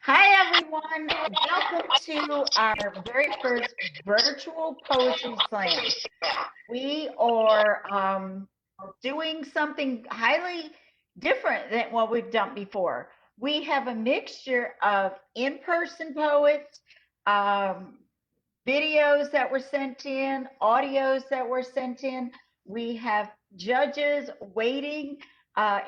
Hi, everyone. Welcome to our very first virtual poetry slam. We are doing something highly different than what we've done before. We have a mixture of in person poets, um, videos that were sent in, audios that were sent in. We have judges waiting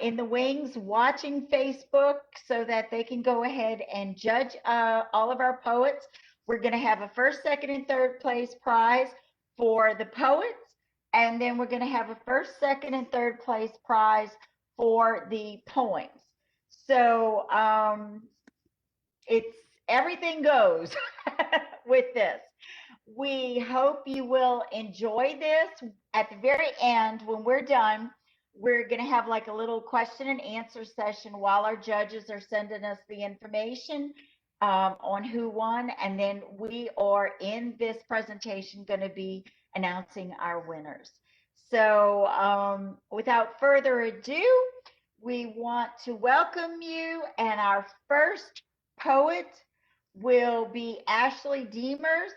in the wings watching Facebook so that they can go ahead and judge all of our poets. We're going to have a first, second, and third place prize for the poets. And then we're going to have a first, second, and third place prize for the poems. So it's everything goes with this. We hope you will enjoy this. At the very end, when we're done, we're going to have like a little question and answer session while our judges are sending us the information on who won. And then we are in this presentation going to be announcing our winners. So without further ado, we want to welcome you. And our first poet will be Ashley Demers.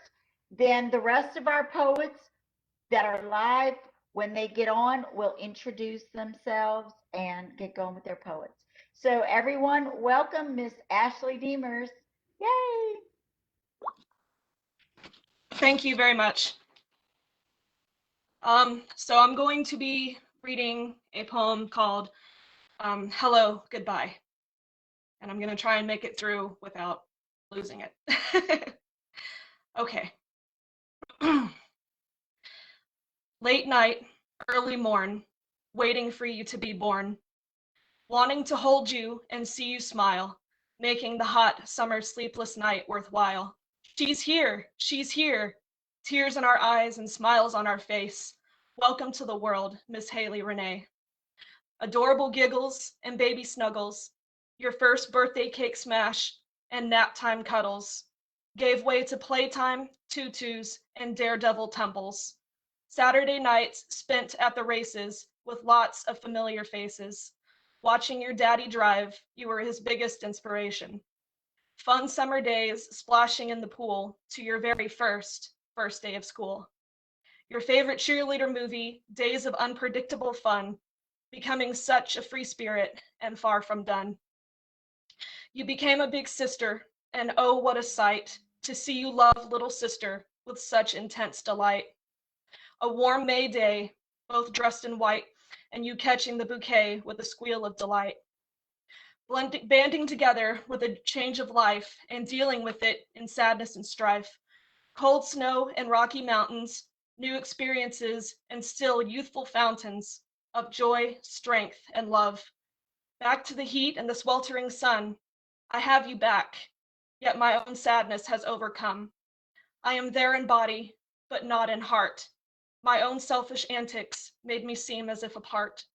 Then the rest of our poets that are live, when they get on, will introduce themselves and get going with their poets. So everyone, welcome Miss Ashley Demers. Yay! Thank you very much. So I'm going to be reading a poem called Hello, Goodbye. And I'm going to try and make it through without losing it. Okay. Late night, early morn, waiting for you to be born, wanting to hold you and see you smile, making the hot summer sleepless night worthwhile. She's here, tears in our eyes and smiles on our face. Welcome to the world, Miss Haley Renee. Adorable giggles and baby snuggles, your first birthday cake smash and nap time cuddles gave way to playtime, tutus, and daredevil tumbles. Saturday nights spent at the races with lots of familiar faces. Watching your daddy drive, you were his biggest inspiration. Fun summer days splashing in the pool to your very first day of school. Your favorite cheerleader movie, days of unpredictable fun, becoming such a free spirit and far from done. You became a big sister, and oh, what a sight to see you love little sister with such intense delight. A warm May day, both dressed in white, and you catching the bouquet with a squeal of delight. Banding together with a change of life and dealing with it in sadness and strife. Cold snow and rocky mountains, new experiences, and still youthful fountains of joy, strength, and love. Back to the heat and the sweltering sun. I have you back, yet my own sadness has overcome. I am there in body, but not in heart. My own selfish antics made me seem as if apart.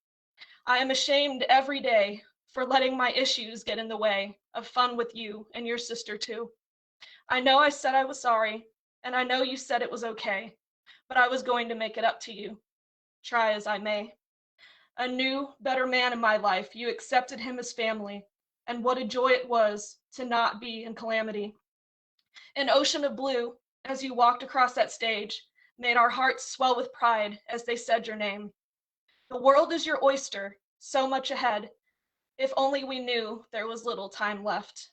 I am ashamed every day for letting my issues get in the way of fun with you and your sister too. I know I said I was sorry, and I know you said it was okay, but I was going to make it up to you, try as I may. A new, better man in my life, you accepted him as family, and what a joy it was to not be in calamity. An ocean of blue, as you walked across that stage, made our hearts swell with pride as they said your name. The world is your oyster, so much ahead. If only we knew there was little time left.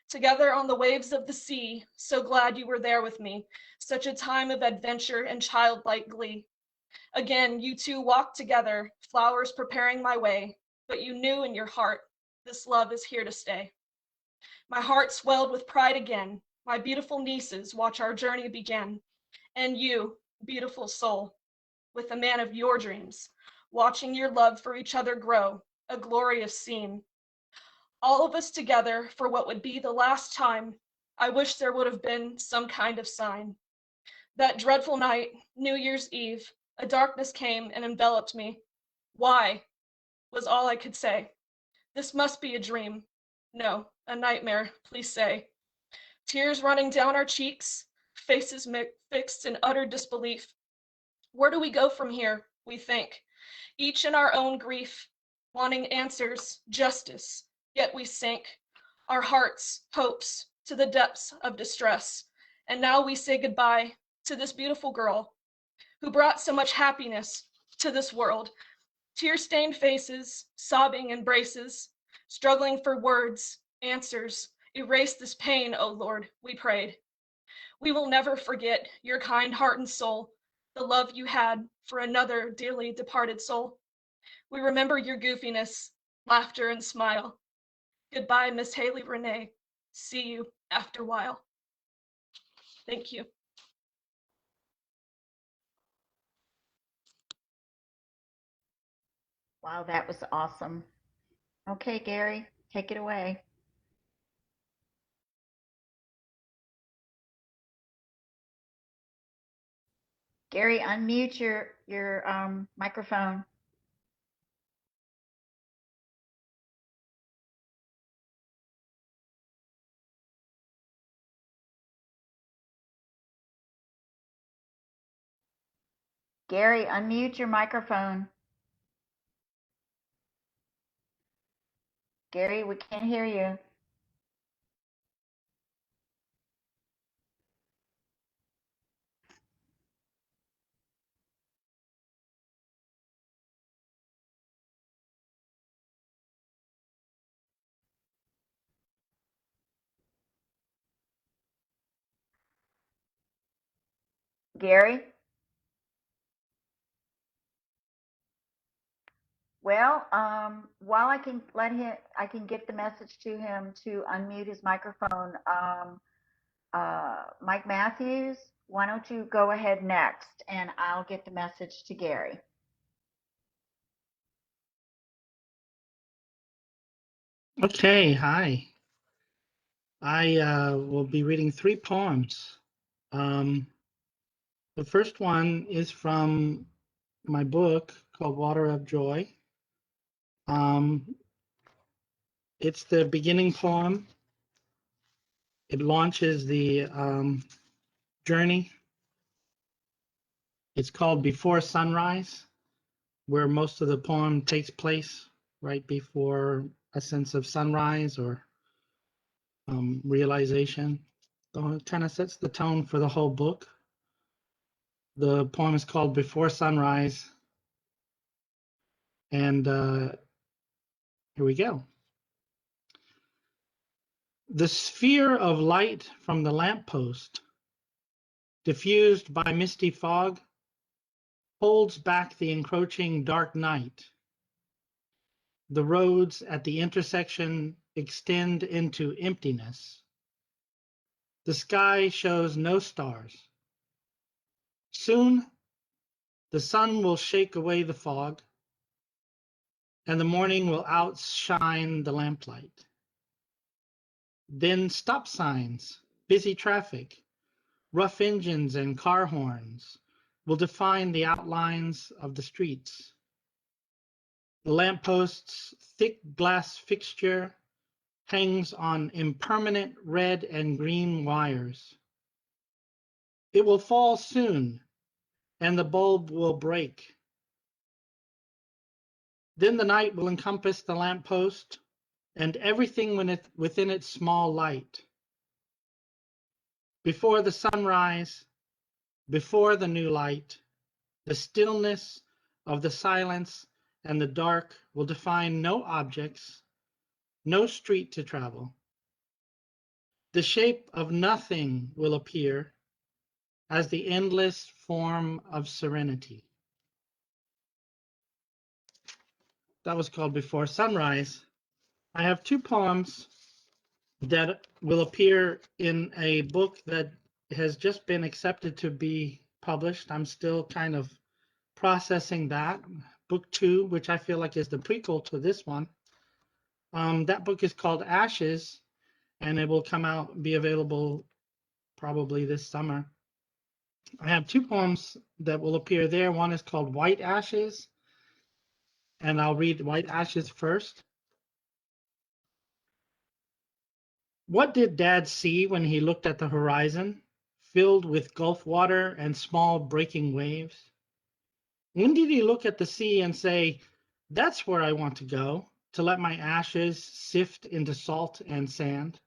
Together on the waves of the sea, so glad you were there with me, such a time of adventure and childlike glee. Again, you two walked together, flowers preparing my way, but you knew in your heart, this love is here to stay. My heart swelled with pride again. My beautiful nieces watch our journey begin. And you, beautiful soul, with the man of your dreams, watching your love for each other grow, a glorious scene. All of us together for what would be the last time. I wish there would have been some kind of sign. That dreadful night, New Year's Eve, a darkness came and enveloped me. Why? Was all I could say. This must be a dream. No, a nightmare, please say. Tears running down our cheeks, faces fixed in utter disbelief. Where do we go from here, we think, each in our own grief, wanting answers, justice, yet we sink. our hearts, hopes, to the depths of distress. And now we say goodbye to this beautiful girl who brought so much happiness to this world. Tear-stained faces, sobbing embraces, struggling for words, answers. Erase this pain, O Lord, we prayed. We will never forget your kind heart and soul, the love you had for another dearly departed soul. We remember your goofiness, laughter, and smile. Goodbye, Miss Haley Renee. See you after a while. Thank you. Wow, that was awesome. Okay, Gary, take it away. Gary, unmute your microphone. Gary, unmute your microphone. Gary, we can't hear you. Gary? Well, while I can get the message to him to unmute his microphone. Mike Matthews, why don't you go ahead next and I'll get the message to Gary. Okay, hi. I will be reading 3 poems. The first one is from my book called Water of Joy. It's the beginning poem. It launches the journey. It's called Before Sunrise, where most of the poem takes place right before a sense of sunrise or realization. It kind of sets the tone for the whole book. The poem is called Before Sunrise, and here we go. The sphere of light from the lamppost, diffused by misty fog, holds back the encroaching dark night. The roads at the intersection extend into emptiness. The sky shows no stars. Soon, the sun will shake away the fog, and the morning will outshine the lamplight. Then stop signs, busy traffic, rough engines and car horns will define the outlines of the streets. The lampost's thick glass fixture hangs on impermanent red and green wires. It will fall soon, and the bulb will break. Then the night will encompass the lamppost and everything within its small light. Before the sunrise, before the new light, the stillness of the silence and the dark will define no objects, no street to travel. The shape of nothing will appear as the endless form of serenity. That was called Before Sunrise. I have 2 poems that will appear in a book that has just been accepted to be published. I'm still kind of processing that. Book 2, which I feel like is the prequel to this one. That book is called Ashes, and it will come out, be available probably this summer. I have 2 poems that will appear there. One is called White Ashes, and I'll read White Ashes first. What did Dad see when he looked at the horizon, filled with gulf water and small breaking waves? When did he look at the sea and say, "That's where I want to go"? to let my ashes sift into salt and sand?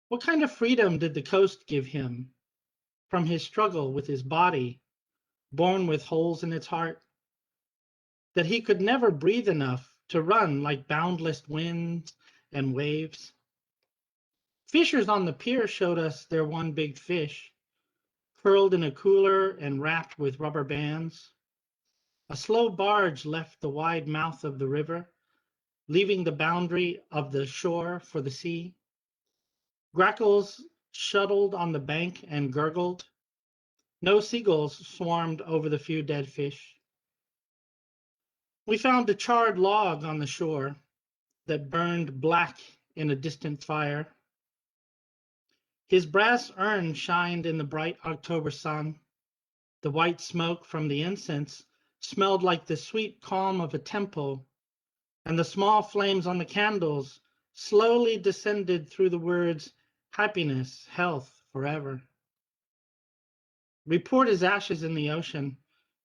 What kind of freedom did the coast give him from his struggle with his body, born with holes in its heart, that he could never breathe enough to run like boundless winds and waves? Fishers on the pier showed us their one big fish, curled in a cooler and wrapped with rubber bands. A slow barge left the wide mouth of the river, leaving the boundary of the shore for the sea. Grackles shuttled on the bank and gurgled. No seagulls swarmed over the few dead fish. We found a charred log on the shore that burned black in a distant fire. His brass urn shined in the bright October sun. The white smoke from the incense smelled like the sweet calm of a temple, and the small flames on the candles slowly descended through the words, happiness, health, forever. We poured his ashes in the ocean,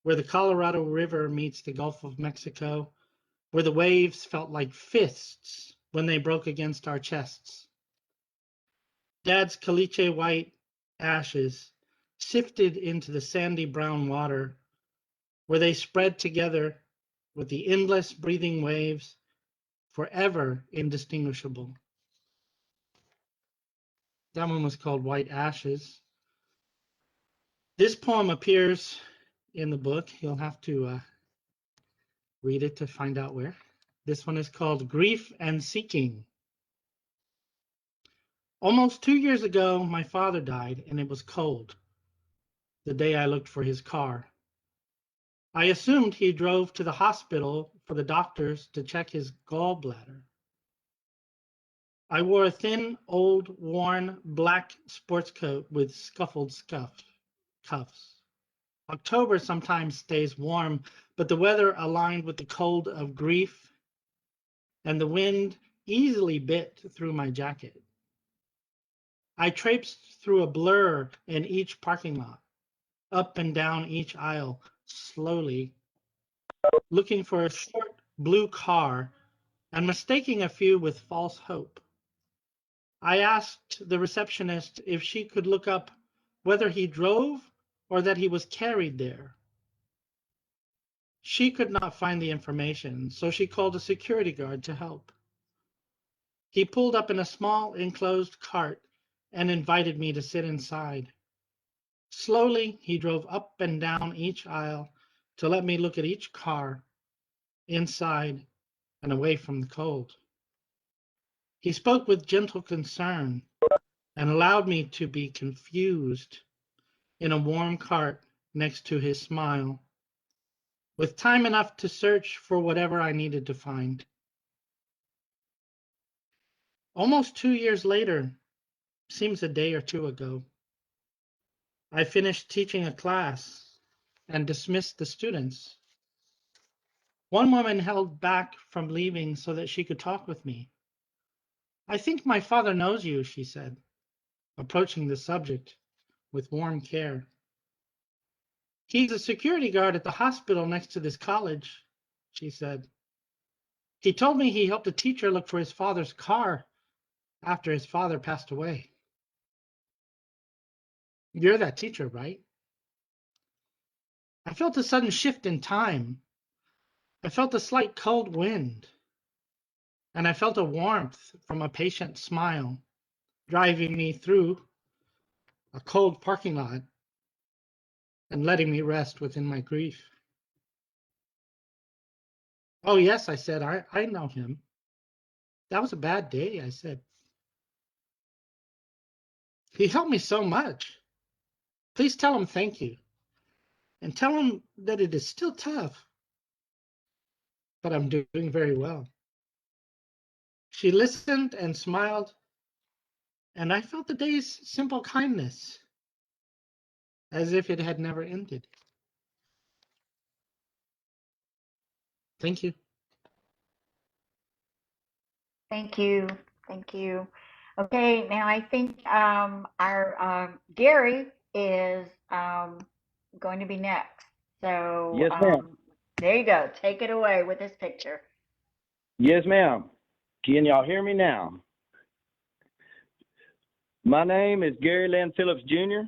where the Colorado River meets the Gulf of Mexico, where the waves felt like fists when they broke against our chests. Dad's caliche white ashes sifted into the sandy brown water, where they spread together with the endless breathing waves, forever indistinguishable. That one was called White Ashes. This poem appears in the book. You'll have to read it to find out where. This one is called Grief and Seeking. Almost 2 years ago, my father died, and it was cold, the day I looked for his car. I assumed he drove to the hospital for the doctors to check his gallbladder. I wore a thin, old, worn black sports coat with scuffled cuffs. October sometimes stays warm, but the weather aligned with the cold of grief, and the wind easily bit through my jacket. I traipsed through a blur in each parking lot, up and down each aisle, slowly, looking for a short blue car and mistaking a few with false hope. I asked the receptionist if she could look up whether he drove or that he was carried there. She could not find the information, so she called a security guard to help. He pulled up in a small enclosed cart and invited me to sit inside. Slowly, he drove up and down each aisle to let me look at each car, inside and away from the cold. He spoke with gentle concern and allowed me to be confused in a warm cart next to his smile, with time enough to search for whatever I needed to find. Almost 2 years later, seems a day or two ago, I finished teaching a class and dismissed the students. One woman held back from leaving so that she could talk with me. I think my father knows you, she said, approaching the subject with warm care. He's a security guard at the hospital next to this college, she said. He told me he helped a teacher look for his father's car after his father passed away. You're that teacher, right? I felt a sudden shift in time. I felt a slight cold wind, and I felt a warmth from a patient smile driving me through a cold parking lot and letting me rest within my grief. Oh, yes, I said, I know him. That was a bad day, I said. He helped me so much. Please tell him thank you. And tell him that it is still tough, but I'm doing very well. She listened and smiled, and I felt the day's simple kindness, as if it had never ended. Thank you. Thank you. Thank you. Okay, now I think our Gary is going to be next. So Yes, ma'am. there you go. Take it away with this picture. Yes, ma'am. Can y'all hear me now? My name is Gary Lynn Phillips, Jr.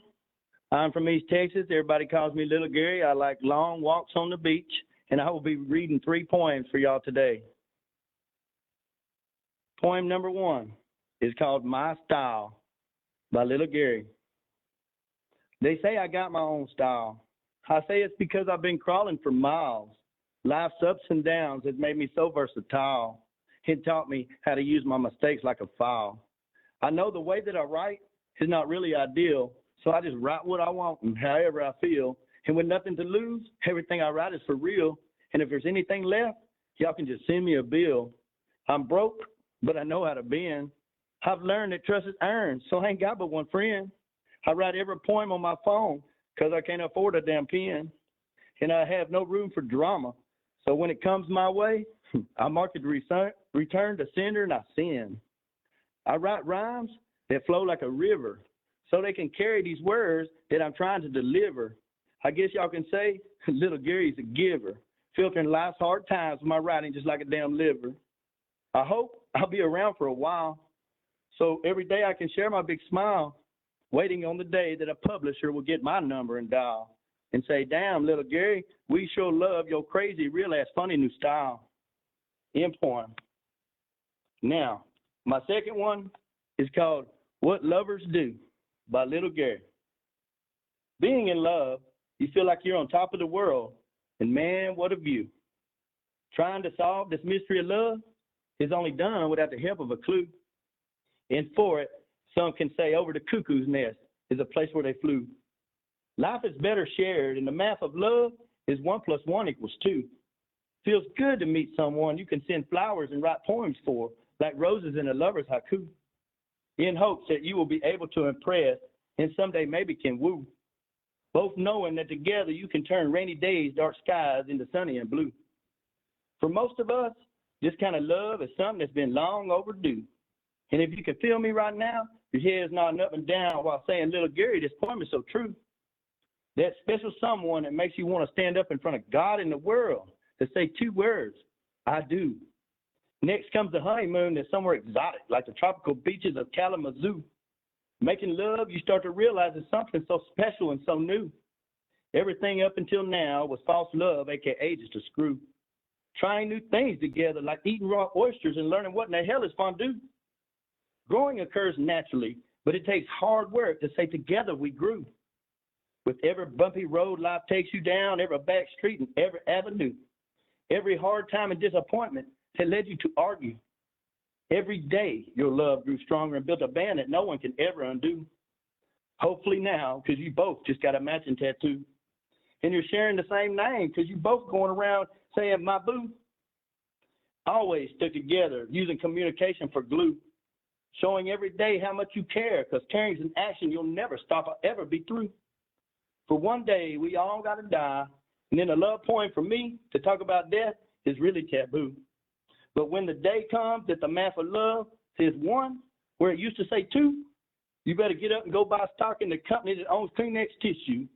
I'm from East Texas. Everybody calls me Little Gary. I like long walks on the beach, and I will be reading 3 poems for y'all today. Poem number 1 is called My Style by Little Gary. They say I got my own style. I say it's because I've been crawling for miles. Life's ups and downs has made me so versatile. It taught me how to use my mistakes like a file. I know the way that I write is not really ideal, so I just write what I want and however I feel. And with nothing to lose, everything I write is for real. And if there's anything left, y'all can just send me a bill. I'm broke, but I know how to bend. I've learned that trust is earned, so I ain't got but one friend. I write every poem on my phone because I can't afford a damn pen. And I have no room for drama. So when it comes my way, I mark it return to sender and I send. I write rhymes that flow like a river so they can carry these words that I'm trying to deliver. I guess y'all can say Little Gary's a giver, filtering life's hard times with my writing just like a damn liver. I hope I'll be around for a while, so every day I can share my big smile, waiting on the day that a publisher will get my number and dial and say, damn, Little Gary, we sure love your crazy, real-ass funny new style. End poem. Now, my second one is called What Lovers Do by Little Gary. Being in love, you feel like you're on top of the world, and man, what a view. Trying to solve this mystery of love is only done without the help of a clue. And for it, some can say over the cuckoo's nest is a place where they flew. Life is better shared, and the math of love is 1 + 1 = 2. Feels good to meet someone you can send flowers and write poems for, like roses in a lover's haiku, in hopes that you will be able to impress and someday maybe can woo, both knowing that together you can turn rainy days, dark skies into sunny and blue. For most of us, this kind of love is something that's been long overdue. And if you can feel me right now, your head's nodding up and down while saying, Little Gary, this poem is so true. That special someone that makes you want to stand up in front of God and the world to say 2 words, I do. Next comes the honeymoon that's somewhere exotic, like the tropical beaches of Kalamazoo. Making love, you start to realize it's something so special and so new. Everything up until now was false love, aka just a screw. Trying new things together, like eating raw oysters and learning what in the hell is fondue. Growing occurs naturally, but it takes hard work to say together we grew. With every bumpy road life takes you down, every back street and every avenue, every hard time and disappointment that led you to argue. Every day your love grew stronger and built a band that no one can ever undo. Hopefully now, because you both just got a matching tattoo. And you're sharing the same name because you both going around saying, my boo. Always stuck together, using communication for glue. Showing every day how much you care, because caring's an action you'll never stop or ever be through. For one day, we all got to die, and then a love poem for me to talk about death is really taboo. But when the day comes that the math of love says 1, where it used to say 2, you better get up and go buy stock in the company that owns Kleenex tissue.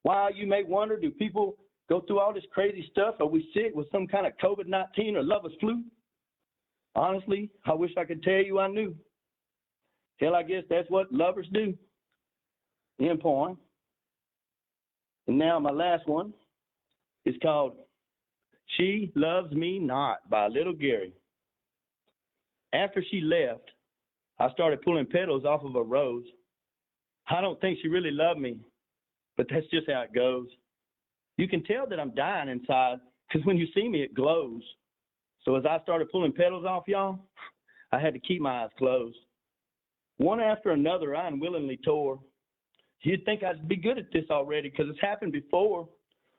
While you may wonder, do people go through all this crazy stuff? Are we sick with some kind of COVID-19 or lover's flu? Honestly, I wish I could tell you I knew. Hell, I guess that's what lovers do. End poem. And now my last one is called She Loves Me Not by Little Gary. After she left, I started pulling petals off of a rose. I don't think she really loved me, but that's just how it goes. You can tell that I'm dying inside because when you see me, it glows. So as I started pulling petals off, y'all, I had to keep my eyes closed. One after another, I unwillingly tore. You'd think I'd be good at this already because it's happened before,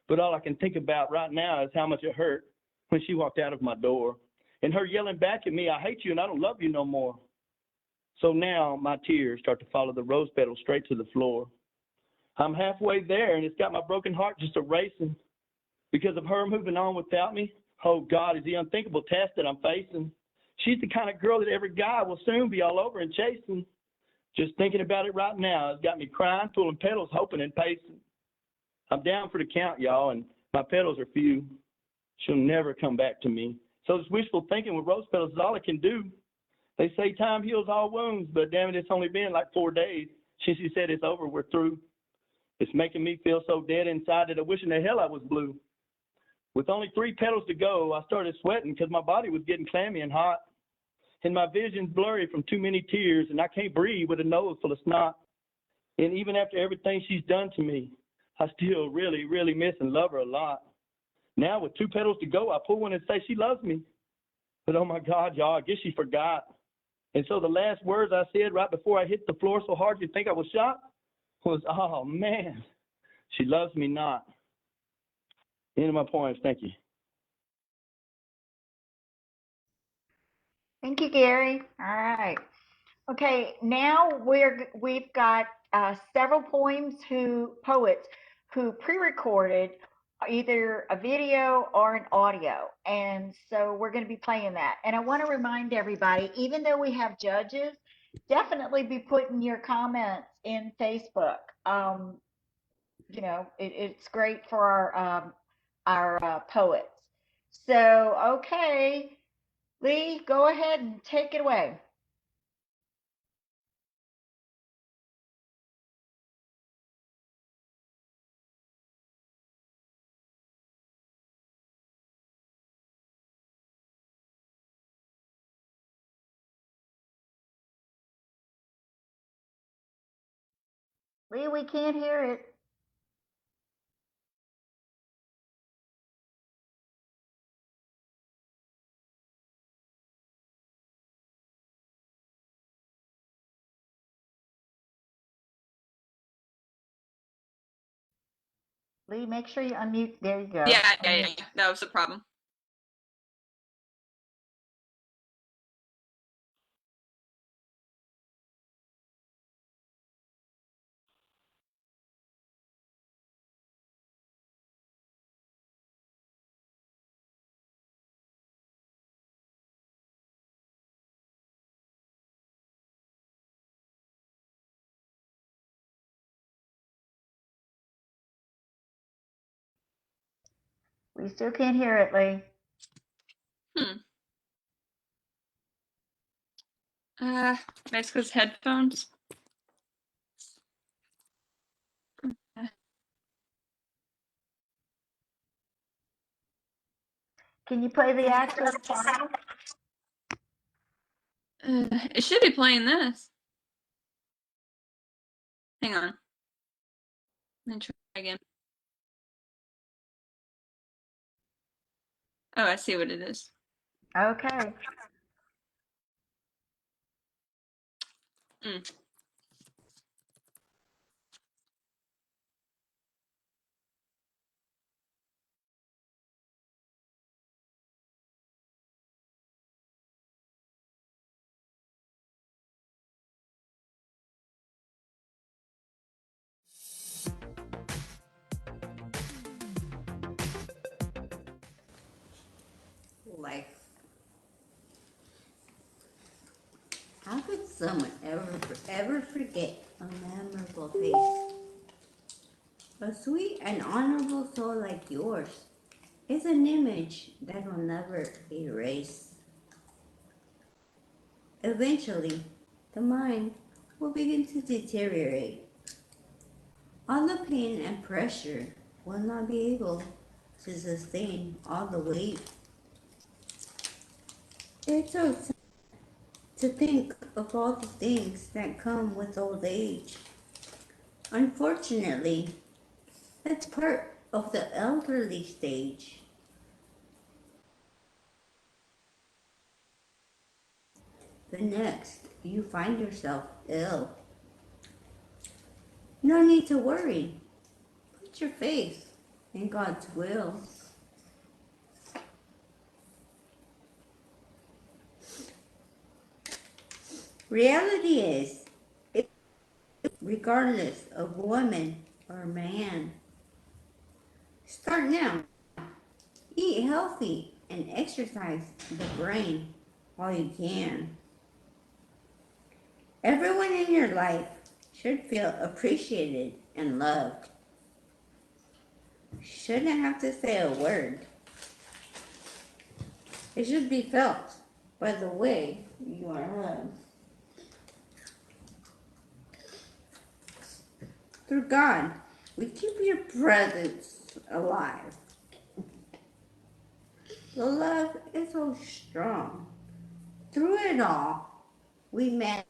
but all I can think about right now is how much it hurt when she walked out of my door and her yelling back at me, I hate you and I don't love you no more. So now my tears start to follow the rose petals straight to the floor. I'm halfway there and it's got my broken heart just a-racing because of her moving on without me. Oh God, is the unthinkable task that I'm facing. She's the kind of girl that every guy will soon be all over and chasing. Just thinking about it right now has got me crying, pulling petals, hoping and pacing. I'm down for the count, y'all, and my petals are few. She'll never come back to me. So this wishful thinking with rose petals is all I can do. They say time heals all wounds, but damn it, it's only been like 4 days since she said it's over, we're through. It's making me feel so dead inside that I wish in the hell I was blue. With only 3 petals to go, I started sweating because my body was getting clammy and hot. And my vision's blurry from too many tears, and I can't breathe with a nose full of snot. And even after everything she's done to me, I still really, really miss and love her a lot. Now with 2 petals to go, I pull one and say she loves me. But oh my God, y'all, I guess she forgot. And so the last words I said right before I hit the floor so hard you'd think I was shot was, oh man, she loves me not. End of my poems. Thank you. Thank you, Gary. All right. Okay, now we've got several poems poets who pre-recorded either a video or an audio, and so we're going to be playing that. And I want to remind everybody, even though we have judges, definitely be putting your comments in Facebook. It's great for our poets. So, okay, Lee, go ahead and take it away. Lee, we can't hear it. Lee, make sure you unmute. There you go. Yeah. That was the problem. We still can't hear it, Lee. That's because headphones. Can you play the actual song? It should be playing this. Hang on. Let me try again. Oh, I see what it is. Okay. Life. How could someone ever forget a memorable face? A sweet and honorable soul like yours is an image that will never be erased. Eventually, the mind will begin to deteriorate. All the pain and pressure will not be able to sustain all the weight. It's so sad to think of all the things that come with old age. Unfortunately, that's part of the elderly stage. The next you find yourself ill, no need to worry. Put your faith in God's will. Reality is, regardless of woman or man, start now. Eat healthy and exercise the brain while you can. Everyone in your life should feel appreciated and loved. Shouldn't have to say a word. It should be felt by the way you are loved. Through God, we keep your presence alive. The love is so strong. Through it all, we manage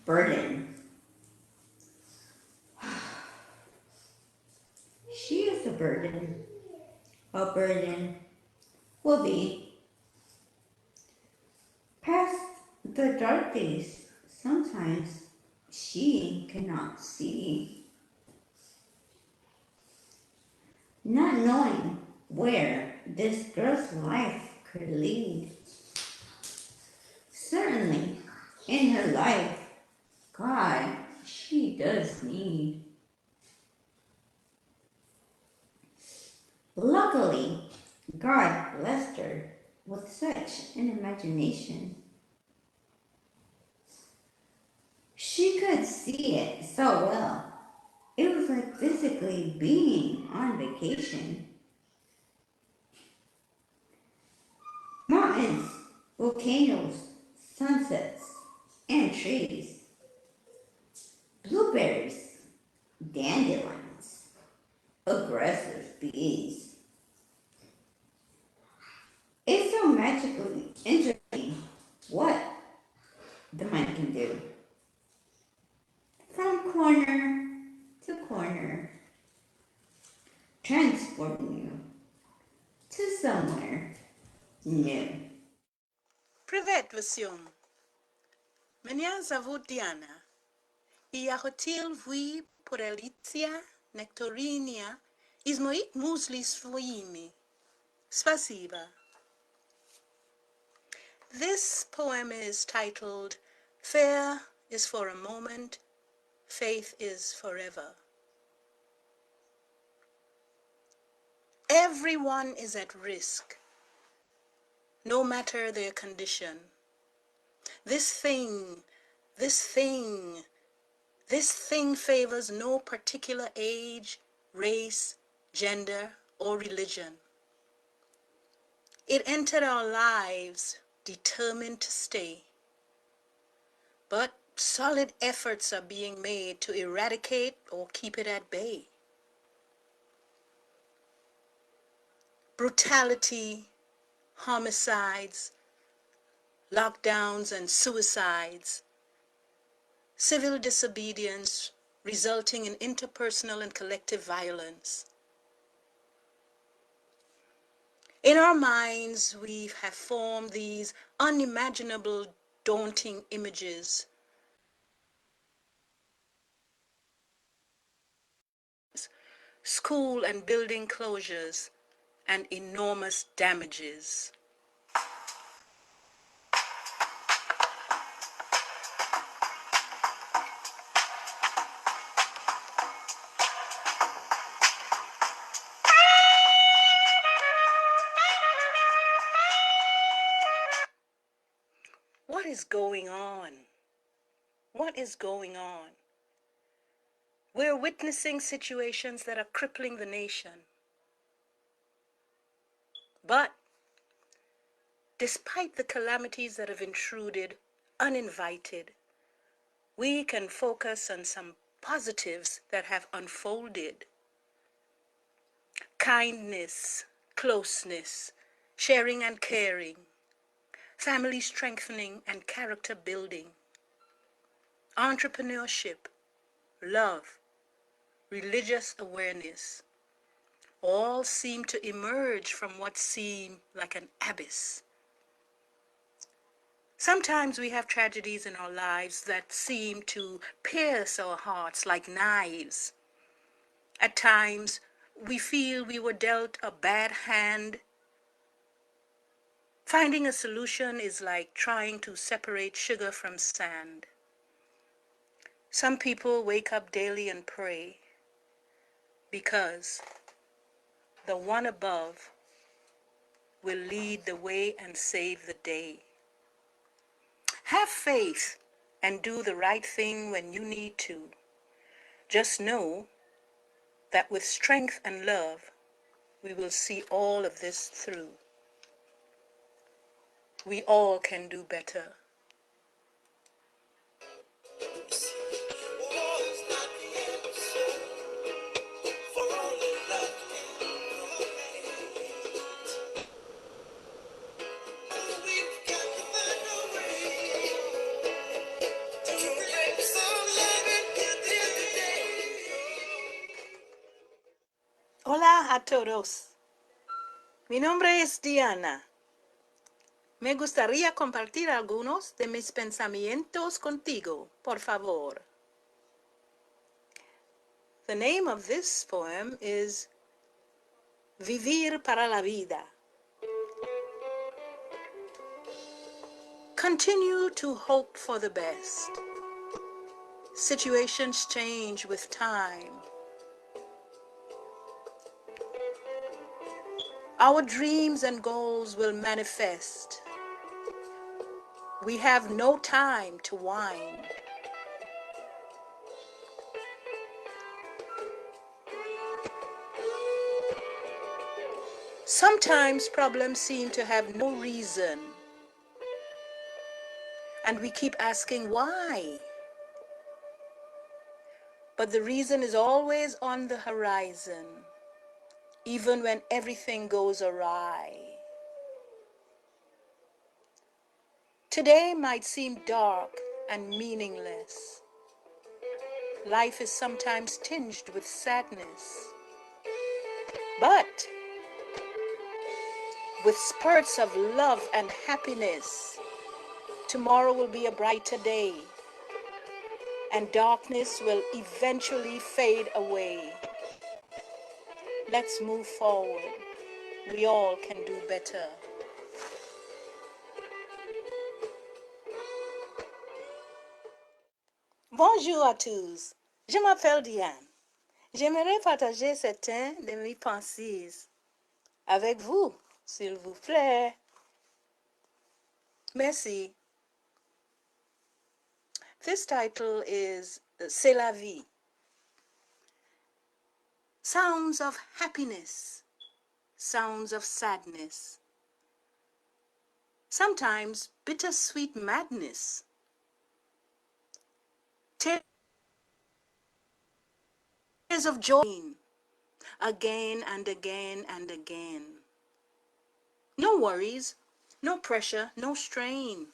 burden. She is a burden. A burden will be past the dark days. Sometimes she cannot see, not knowing where this girl's life could lead. Certainly, in her life, God, she does need. Luckily, God blessed her with such an imagination. She could see it so well. It was like physically being on vacation. Mountains, volcanoes, sunsets, and trees. Blueberries, dandelions, aggressive bees. It's so magically interesting what the mind can do. From corner to corner, transporting you to somewhere new. Привет, Vasyum. Меня зовут Deanna. И я хотел вы поделиться некоторыми из моих мыслей своими. Спасибо. This poem is titled Fear is for a moment, faith is forever. Everyone is at risk, no matter their condition. This thing favors no particular age, race, gender, or religion. It entered our lives determined to stay. But solid efforts are being made to eradicate or keep it at bay. Brutality, homicides, lockdowns, and suicides, civil disobedience resulting in interpersonal and collective violence. In our minds, we have formed these unimaginable, daunting images. School and building closures and enormous damages. What is going on? What is going on? We're witnessing situations that are crippling the nation. But despite the calamities that have intruded uninvited, we can focus on some positives that have unfolded. Kindness, closeness, sharing and caring, family strengthening and character building, entrepreneurship, love, religious awareness, all seem to emerge from what seemed like an abyss. Sometimes we have tragedies in our lives that seem to pierce our hearts like knives. At times, we feel we were dealt a bad hand. Finding a solution is like trying to separate sugar from sand. Some people wake up daily and pray because the one above will lead the way and save the day. Have faith and do the right thing when you need to. Just know that with strength and love, we will see all of this through. We all can do better. Hola a todos. Mi nombre es Deanna. Me gustaría compartir algunos de mis pensamientos contigo, por favor. The name of this poem is Vivir para la Vida. Continue to hope for the best. Situations change with time. Our dreams and goals will manifest. We have no time to whine. Sometimes problems seem to have no reason, and we keep asking why. But the reason is always on the horizon, even when everything goes awry. Today might seem dark and meaningless. Life is sometimes tinged with sadness. But with spurts of love and happiness, tomorrow will be a brighter day, and darkness will eventually fade away. Let's move forward. We all can do better. Bonjour à tous. Je m'appelle Deanna. J'aimerais partager certains de mes pensées avec vous, s'il vous plaît. Merci. This title is C'est la vie. Sounds of happiness, sounds of sadness, sometimes bittersweet madness. Tears of joy, again and again and again. No worries, no pressure, no strain.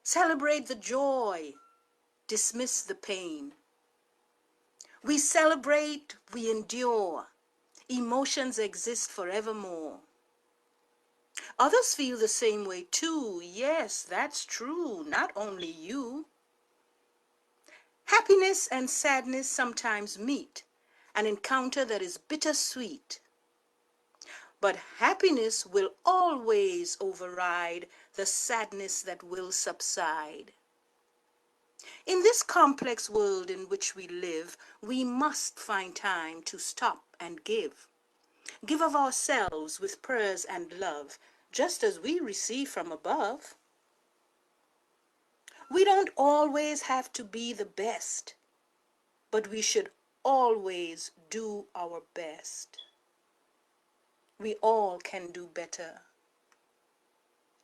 Celebrate the joy, dismiss the pain. We celebrate, we endure. Emotions exist forevermore. Others feel the same way too. Yes, that's true. Not only you. Happiness and sadness sometimes meet, an encounter that is bittersweet. But happiness will always override the sadness that will subside. In this complex world in which we live, we must find time to stop and give. Give of ourselves with prayers and love, just as we receive from above. We don't always have to be the best, but we should always do our best. We all can do better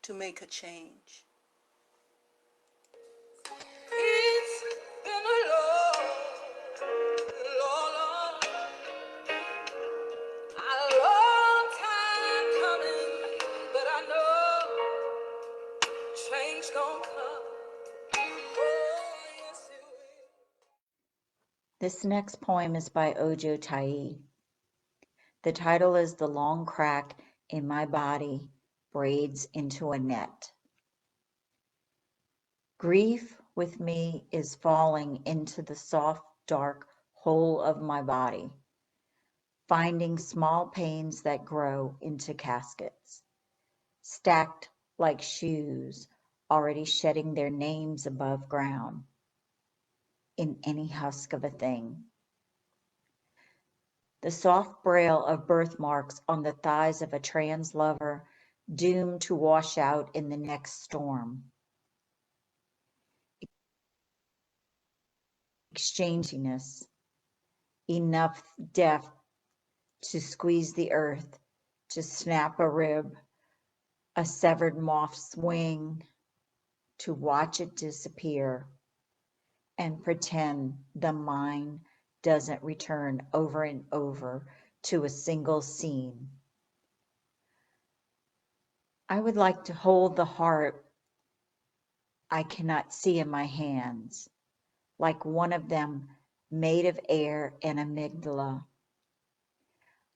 to make a change. It's been a long, long, a long time coming, but I know change gonna come. Oh, yes, it will. This next poem is by Ojo Tai. The title is The Long Crack in My Body Braids into a Net. Grief with me is falling into the soft, dark hole of my body, finding small pains that grow into caskets, stacked like shoes already shedding their names above ground, in any husk of a thing. The soft braille of birthmarks on the thighs of a trans lover doomed to wash out in the next storm. Exchanginess, enough depth to squeeze the earth, to snap a rib, a severed moth's wing, to watch it disappear and pretend the mind doesn't return over and over to a single scene. I would like to hold the heart I cannot see in my hands, like one of them made of air and amygdala.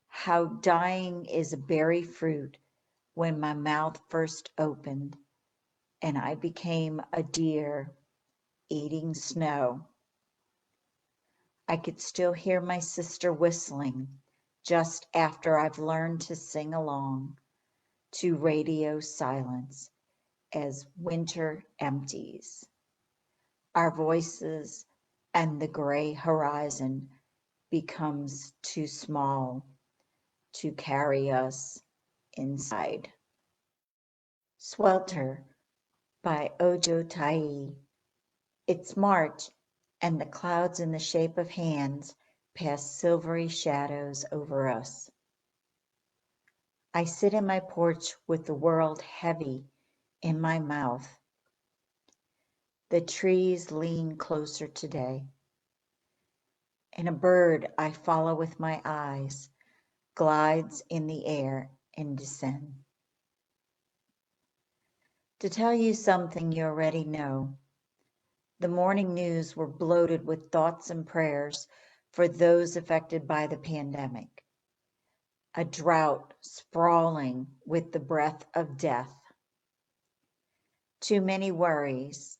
How dying is a berry fruit when my mouth first opened and I became a deer eating snow. I could still hear my sister whistling just after I've learned to sing along to radio silence as winter empties. Our voices and the gray horizon becomes too small to carry us inside. Swelter by Ojo Tai. It's March, and the clouds in the shape of hands cast silvery shadows over us. I sit in my porch with the world heavy in my mouth. The trees lean closer today, and a bird I follow with my eyes glides in the air and descends. To tell you something you already know, the morning news were bloated with thoughts and prayers for those affected by the pandemic. A drought sprawling with the breath of death. Too many worries,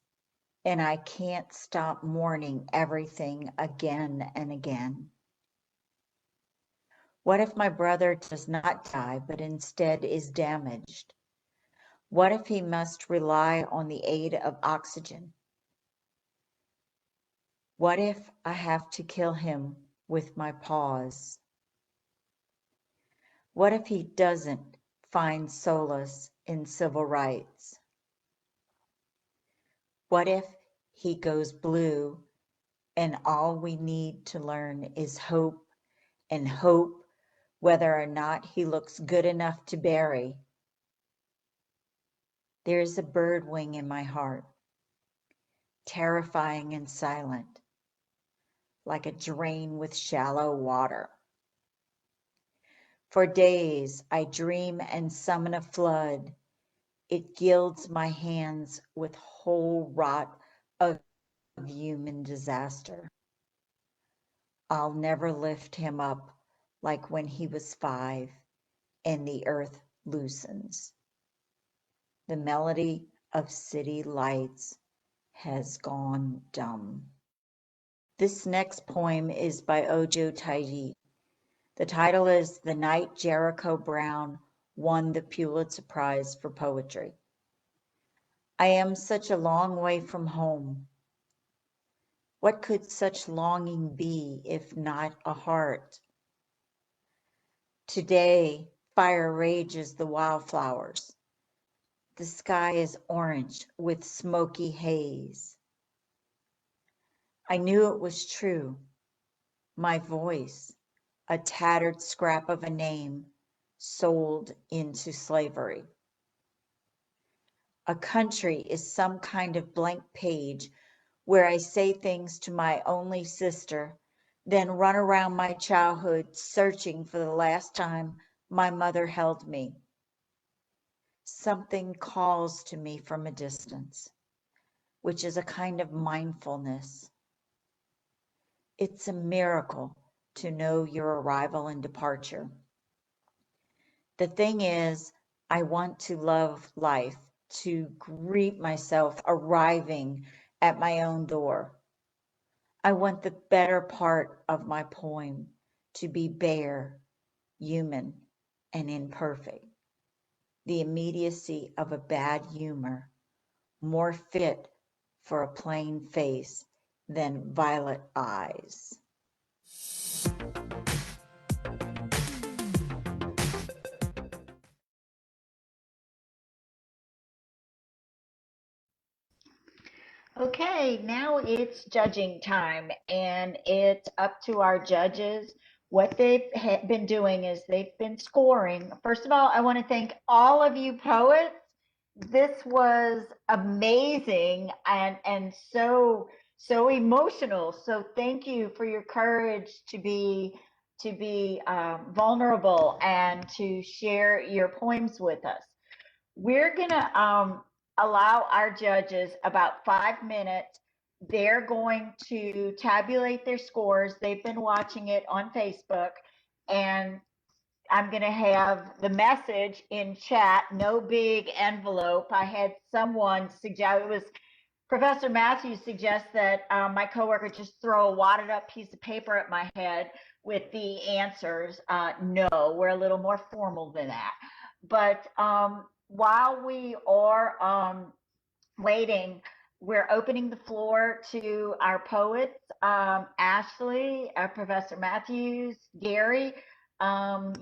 and I can't stop mourning everything again and again. What if my brother does not die, but instead is damaged? What if he must rely on the aid of oxygen? What if I have to kill him with my paws? What if he doesn't find solace in civil rights? What if he goes blue and all we need to learn is hope, and hope whether or not he looks good enough to bury? There's a bird wing in my heart, terrifying and silent, like a drain with shallow water. For days I dream and summon a flood. It gilds my hands with whole rot of human disaster. I'll never lift him up like when he was 5 and the earth loosens. The melody of city lights has gone dumb. This next poem is by Ojo Tai. The title is The Night Jericho Brown Won the Pulitzer Prize for Poetry. I am such a long way from home. What could such longing be if not a heart? Today, fire rages the wildflowers. The sky is orange with smoky haze. I knew it was true. My voice, a tattered scrap of a name, sold into slavery. A country is some kind of blank page where I say things to my only sister, then run around my childhood searching for the last time my mother held me. Something calls to me from a distance, which is a kind of mindfulness. It's a miracle to know your arrival and departure. The thing is, I want to love life, to greet myself arriving at my own door. I want the better part of my poem to be bare, human, and imperfect. The immediacy of a bad humor, more fit for a plain face than violet eyes. Okay, now it's judging time, and it's up to our judges. What they've been doing is they've been scoring. First of all, I want to thank all of you poets. This was amazing and so emotional. So thank you for your courage to be vulnerable and to share your poems with us. We're gonna allow our judges about 5 minutes. They're going to tabulate their scores. They've been watching it on Facebook, and I'm going to have the message in chat, no big envelope. I had someone suggest, it was Professor Matthews suggests that my coworker just throw a wadded up piece of paper at my head with the answers. No, we're a little more formal than that. But while we are waiting, we're opening the floor to our poets, Ashley, Professor Matthews, Gary.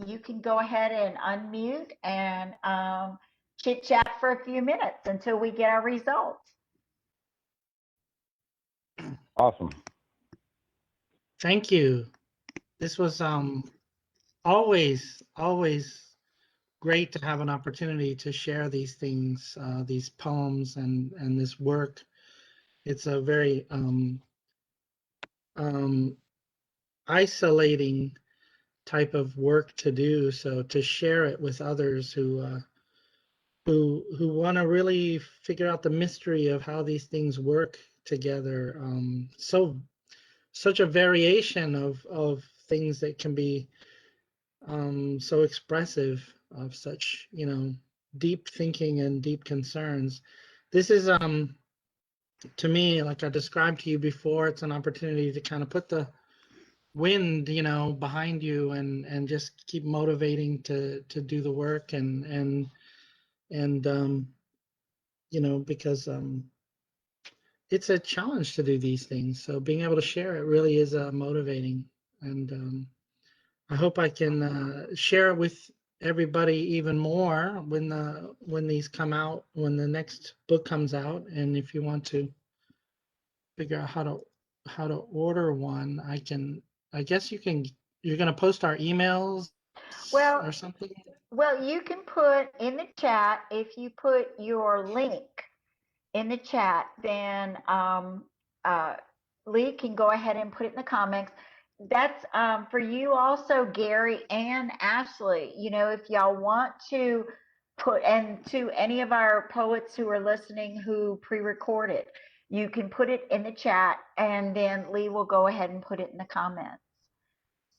You can go ahead and unmute and chit chat for a few minutes until we get our results. Awesome. Thank you. This was always great to have an opportunity to share these things, these poems and this work. It's a very isolating type of work to do. So to share it with others who want to really figure out the mystery of how these things work together. Such a variation of things that can be so expressive of such, deep thinking and deep concerns. This is to me, like I described to you before, it's an opportunity to kind of put the wind, behind you and just keep motivating to do the work and because it's a challenge to do these things. So being able to share it really is motivating, and I hope I can share it with everybody even more when these come out, when the next book comes out. And if you want to figure out how to order one, I guess you're going to post our emails Well, or something. well, you can put in the chat, if you put your link in the chat, then Lee can go ahead and put it in the comments. That's for you also, Gary and Ashley. If y'all want to put, and to any of our poets who are listening who pre-recorded, you can put it in the chat, and then Lee will go ahead and put it in the comments.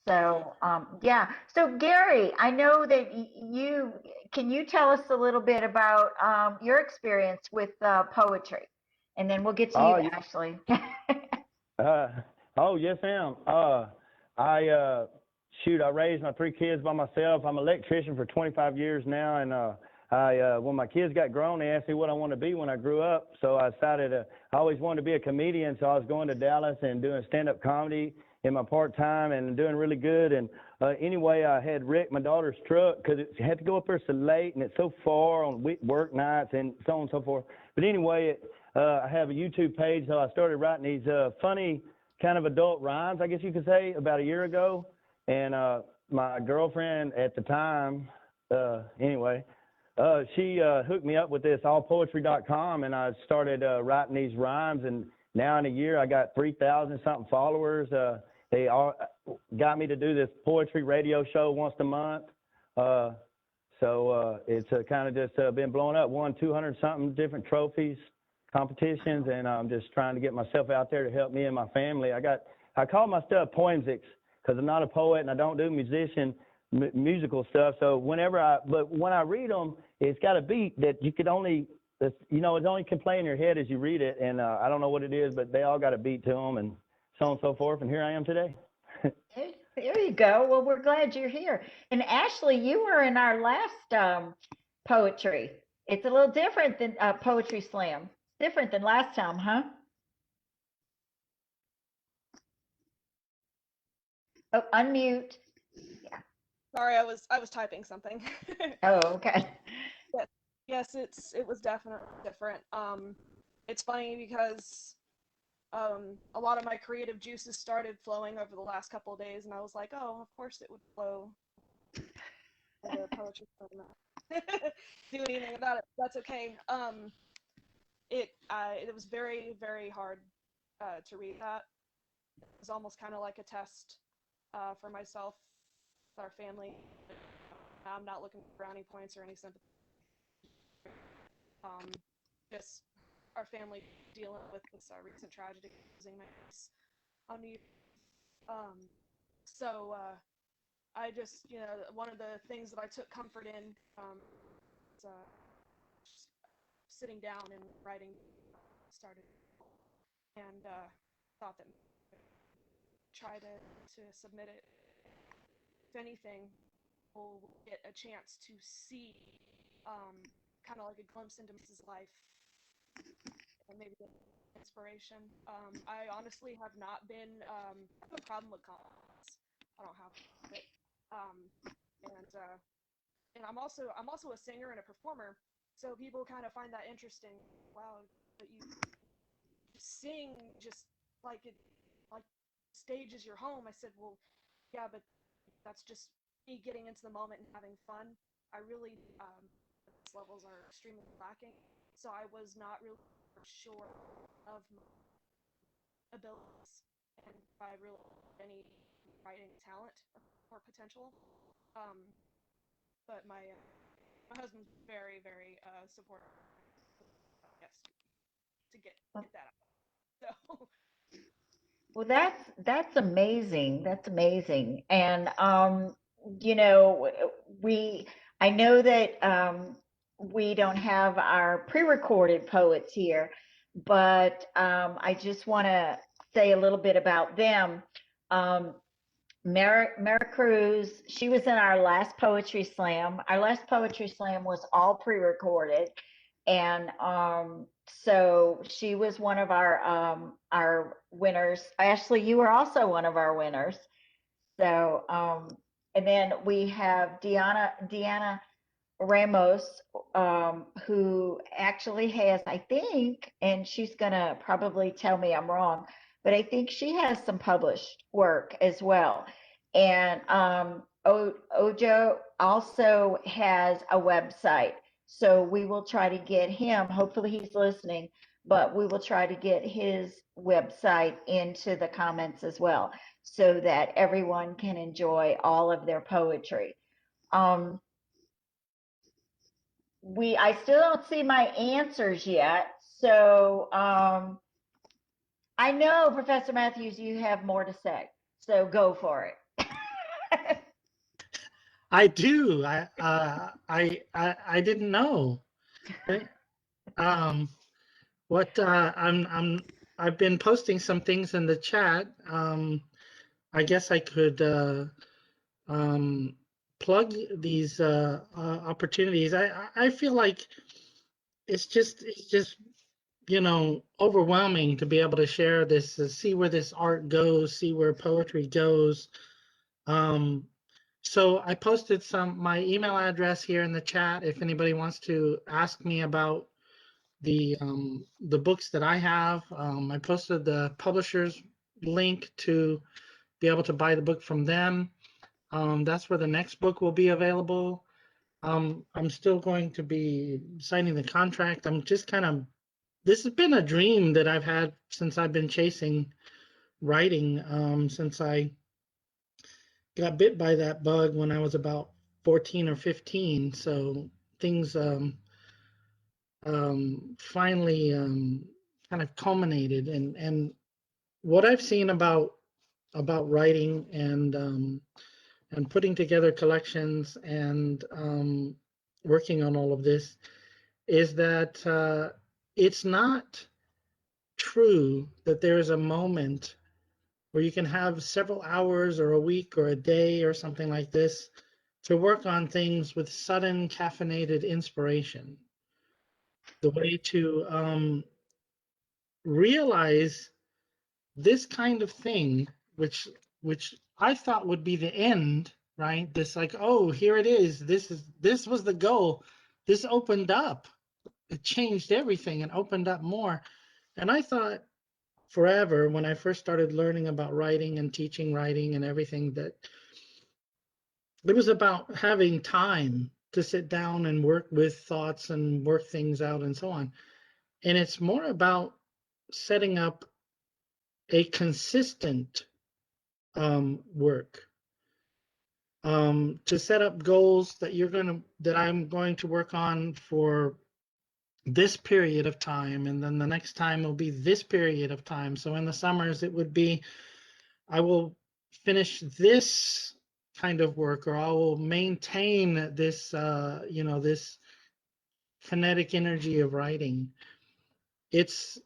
So yeah. So Gary, I know that can you tell us a little bit about your experience with poetry, and then we'll get to you, Ashley. Oh yes, ma'am. I I raised my 3 kids by myself. I'm an electrician for 25 years now, and when my kids got grown, they asked me what I wanted to be when I grew up. So I decided I always wanted to be a comedian. So I was going to Dallas and doing stand-up comedy in my part-time and doing really good. And anyway, I had wrecked my daughter's truck because it had to go up there so late and it's so far on work nights and so on and so forth. But anyway, I have a YouTube page, so I started writing these funny kind of adult rhymes, I guess you could say, about a year ago. And my girlfriend at the time, she hooked me up with this allpoetry.com, and I started writing these rhymes. And now in a year, I got 3,000 something followers. They all got me to do this poetry radio show once a month. So it's kind of just been blowing up, won 200 something different trophies, competitions, and I'm just trying to get myself out there to help me and my family. I call my stuff poemsics because I'm not a poet and I don't do musical stuff. So when I read them, it's got a beat that you could only, it only can play in your head as you read it. And I don't know what it is, but they all got a beat to them and so on and so forth. And here I am today. There you go. Well, we're glad you're here. And Ashley, you were in our last poetry. It's a little different than Poetry Slam. Different than last time, huh? Oh, unmute. Yeah. Sorry, I was typing something. Oh, okay. Yes, it was definitely different. it's funny because a lot of my creative juices started flowing over the last couple of days, and I was like, oh, of course it would flow. The poetry from do anything about it. That's okay. It was very, very hard to read that. It was almost kind of like a test for myself, our family. I'm not looking for brownie points or any sympathy. Just our family dealing with this recent tragedy, losing my niece on New Year's. So I just, one of the things that I took comfort in was just sitting down and writing. Started and thought that try to submit it. If anything, we'll get a chance to see kind of like a glimpse into Mrs. life and maybe inspiration. I honestly have not been I have a problem with comments. I don't have it. And I'm also a singer and a performer, so people kind of find that interesting. Wow, but you sing just like it, like stage is your home. I said, well, yeah, but that's just me getting into the moment and having fun. I really levels are extremely lacking, so I was not really sure of my abilities and if I really had any writing talent or potential. Um, but my husband's very, very supportive. Yes, to get that out. So Well, that's amazing. That's amazing. And we I know that we don't have our pre-recorded poets here, but I just want to say a little bit about them. Um, Mara Cruz, she was in our last poetry slam. Our last poetry slam was all pre-recorded, and so she was one of our winners. Ashley, you were also one of our winners. So and then we have Deanna Ramos, who actually has, I think, and she's gonna probably tell me I'm wrong, but I think she has some published work as well. And Ojo also has a website, so we will try to get him. Hopefully, he's listening, but we will try to get his website into the comments as well, so that everyone can enjoy all of their poetry. Um, I still don't see my answers yet. So I know, Professor Matthews, you have more to say. So go for it. I do. I didn't know. Right? What I've been posting some things in the chat. I guess I could plug these opportunities. I feel like it's just overwhelming to be able to share this, to see where this art goes, see where poetry goes. So I posted my email address here in the chat if anybody wants to ask me about the books that I have. I posted the publisher's link to be able to buy the book from them. That's where the next book will be available. I'm still going to be signing the contract. I'm just this has been a dream that I've had since I've been chasing writing, since I got bit by that bug when I was about 14 or 15. So things finally kind of culminated, and what I've seen about writing and putting together collections and working on all of this is that it's not true that there is a moment where you can have several hours or a week or a day or something like this to work on things with sudden caffeinated inspiration. The way to realize this kind of thing, which I thought would be the end, right? This like, oh, here it is. This was the goal. This opened up it changed everything and opened up more. And I thought forever when I first started learning about writing and teaching writing and everything that it was about having time to sit down and work with thoughts and work things out and so on. And it's more about setting up a consistent work, to set up goals that I'm going to work on for this period of time, and then the next time will be this period of time. So in the summers it would be, I will finish this kind of work, or I will maintain this this kinetic energy of writing. It's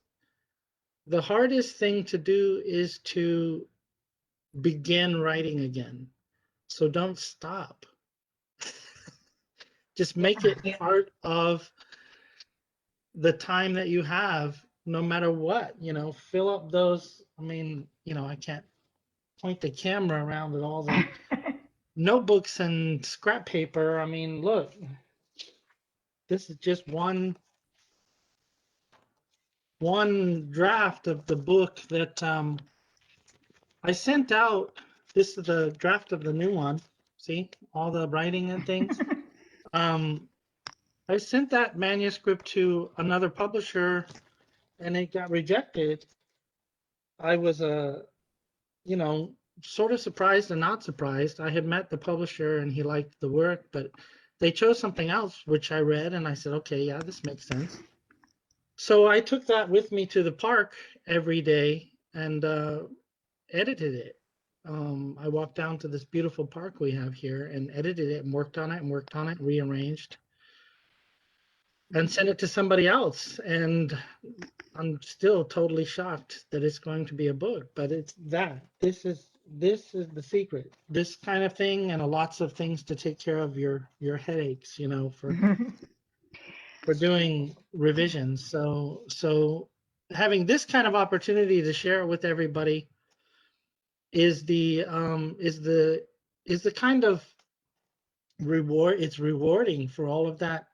the hardest thing to do is to begin writing again. So don't stop. Just make it part of the time that you have, no matter what, fill up those. I mean, I can't point the camera around with all the notebooks and scrap paper. I mean, look, this is just one draft of the book that I sent out. This is the draft of the new one. See all the writing and things. I sent that manuscript to another publisher and it got rejected. I was sort of surprised and not surprised. I had met the publisher and he liked the work, but they chose something else, which I read and I said, okay, yeah, this makes sense. So I took that with me to the park every day and edited it. I walked down to this beautiful park we have here and edited it and worked on it, rearranged, and sent it to somebody else. And I'm still totally shocked that it's going to be a book, but it's that. This is the secret. This kind of thing, and lots of things to take care of your headaches, for doing revisions. So having this kind of opportunity to share it with everybody is the kind of reward. It's rewarding for all of that,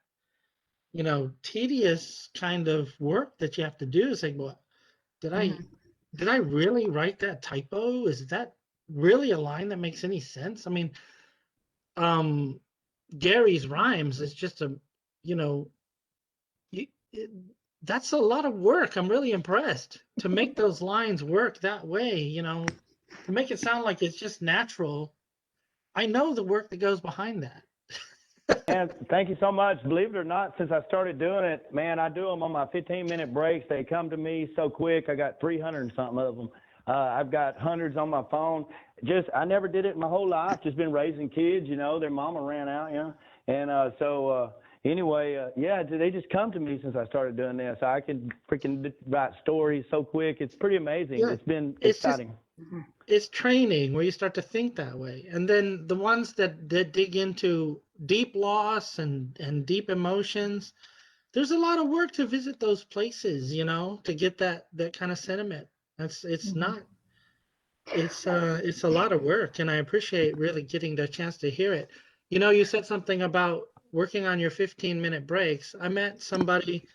tedious kind of work that you have to do. It's like, what did I really write that typo? Is that really a line that makes any sense? I mean, Gary's rhymes is just that's a lot of work. I'm really impressed to make those lines work that way, to make it sound like it's just natural. I know the work that goes behind that. And thank you so much. Believe it or not, since I started doing it, man, I do them on my 15-minute breaks. They come to me so quick. I got 300 and something of them. I've got hundreds on my phone. I never did it my whole life. Just been raising kids, their mama ran out, And anyway, yeah, they just come to me since I started doing this. I can freaking write stories so quick. It's pretty amazing. Yeah. It's been exciting. It's training where you start to think that way. And then the ones that dig into deep loss and deep emotions, there's a lot of work to visit those places, to get that kind of sentiment. It's a lot of work, and I appreciate really getting the chance to hear it. You said something about working on your 15-minute breaks. I met somebody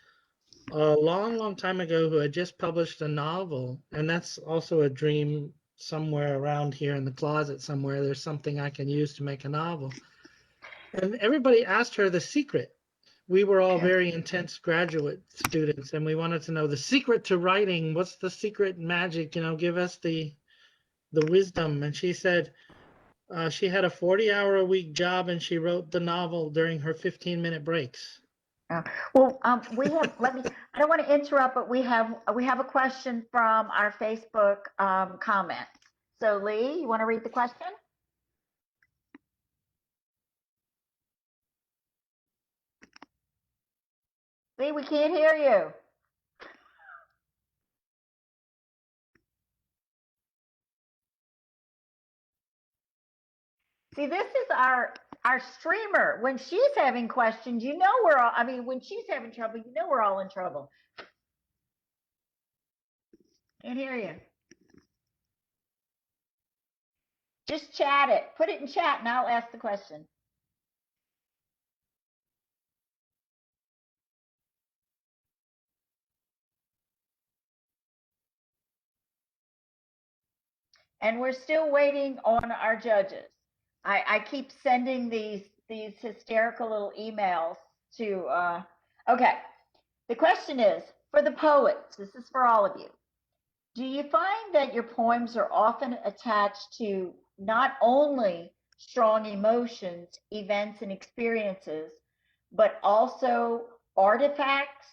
a long time ago who had just published a novel, and that's also a dream. Somewhere around here in the closet somewhere, there's something I can use to make a novel. And everybody asked her the secret. We were all very intense graduate students, and we wanted to know the secret to writing. What's the secret magic? Give us the wisdom. And she said she had a 40-hour-a-week job, and she wrote the novel during her 15-minute breaks. Well, we have. I don't want to interrupt, but we have a question from our Facebook comments. So, Lee, you want to read the question? Lee, we can't hear you. See, this is our streamer. When she's having questions, we're all. I mean, when she's having trouble, we're all in trouble. Can't hear you. Just chat it. Put it in chat, and I'll ask the question. and we're still waiting on our judges. I keep sending these hysterical little emails to okay. The question is, for the poets, this is for all of you. Do you find that your poems are often attached to not only strong emotions, events, and experiences, but also artifacts,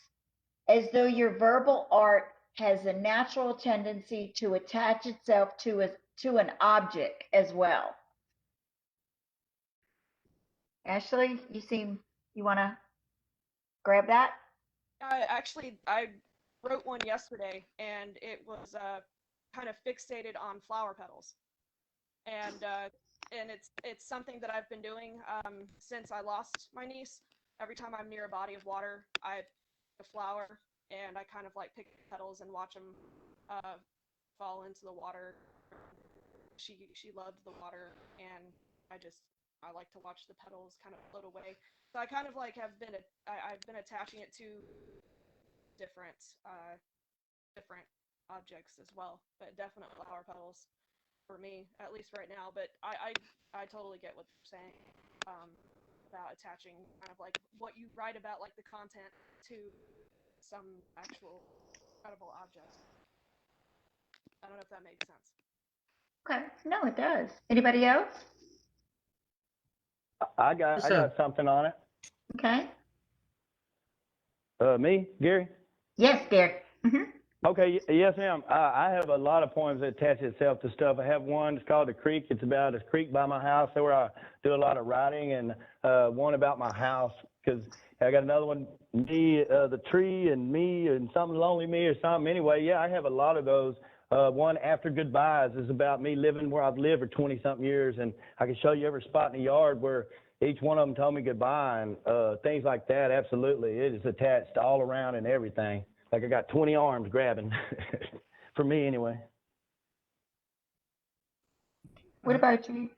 as though your verbal art has a natural tendency to attach itself to an object as well? Ashley, you want to grab that? I wrote one yesterday, and it was kind of fixated on flower petals, and it's something that I've been doing since I lost my niece. Every time I'm near a body of water, I pick a flower and I kind of like pick petals and watch them fall into the water. She loved the water, and I like to watch the petals kind of float away. So I kind of like I've been attaching it to different different objects as well, but definitely flower petals for me, at least right now. But I totally get what you're saying about attaching kind of like what you write about, like the content, to some actual credible object. I don't know if that makes sense. Okay, no, it does. Anybody else? I got something on it. Okay. Me, Gary? Yes, Gary. Okay, yes, ma'am. I have a lot of poems that attach itself to stuff. I have one, it's called The Creek. It's about a creek by my house where I do a lot of writing, and one about my house, because I got another one, me, the tree, and me, and something lonely me or something. Anyway, yeah, I have a lot of those. One, After Goodbyes, is about me living where I've lived for 20-something years, and I can show you every spot in the yard where each one of them told me goodbye, and things like that. Absolutely. It is attached all around and everything. Like I got 20 arms grabbing, for me anyway. What about you?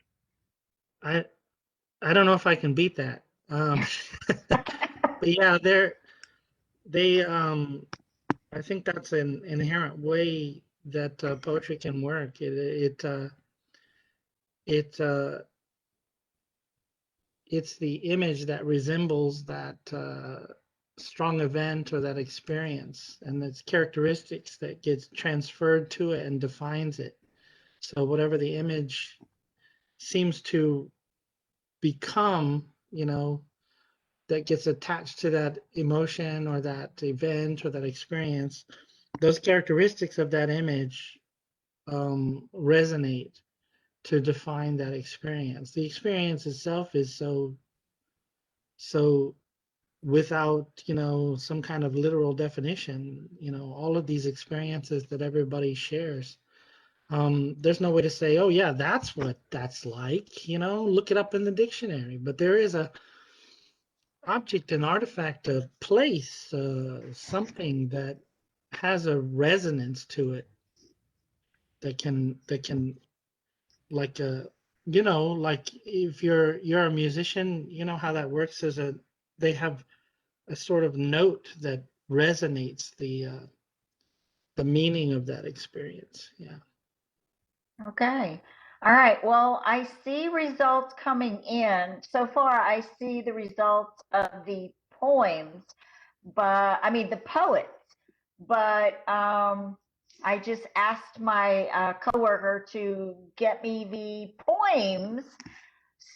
I don't know if I can beat that. But yeah, I think that's an inherent way that poetry can work. It's the image that resembles that strong event or that experience, and its characteristics that gets transferred to it and defines it. So whatever the image seems to become, that gets attached to that emotion or that event or that experience, those characteristics of that image resonate to define that experience. The experience itself is so without, some kind of literal definition, all of these experiences that everybody shares. There's no way to say, oh yeah, that's what that's like, look it up in the dictionary. But there is a object, an artifact, a place, something that has a resonance to it that can like like if you're a musician, you know how that works. They have a sort of note that resonates the meaning of that experience. Yeah. Okay. All right. Well, I see results coming in. So far, I see the results of the poems, but I mean the poets. But I just asked my coworker to get me the poems.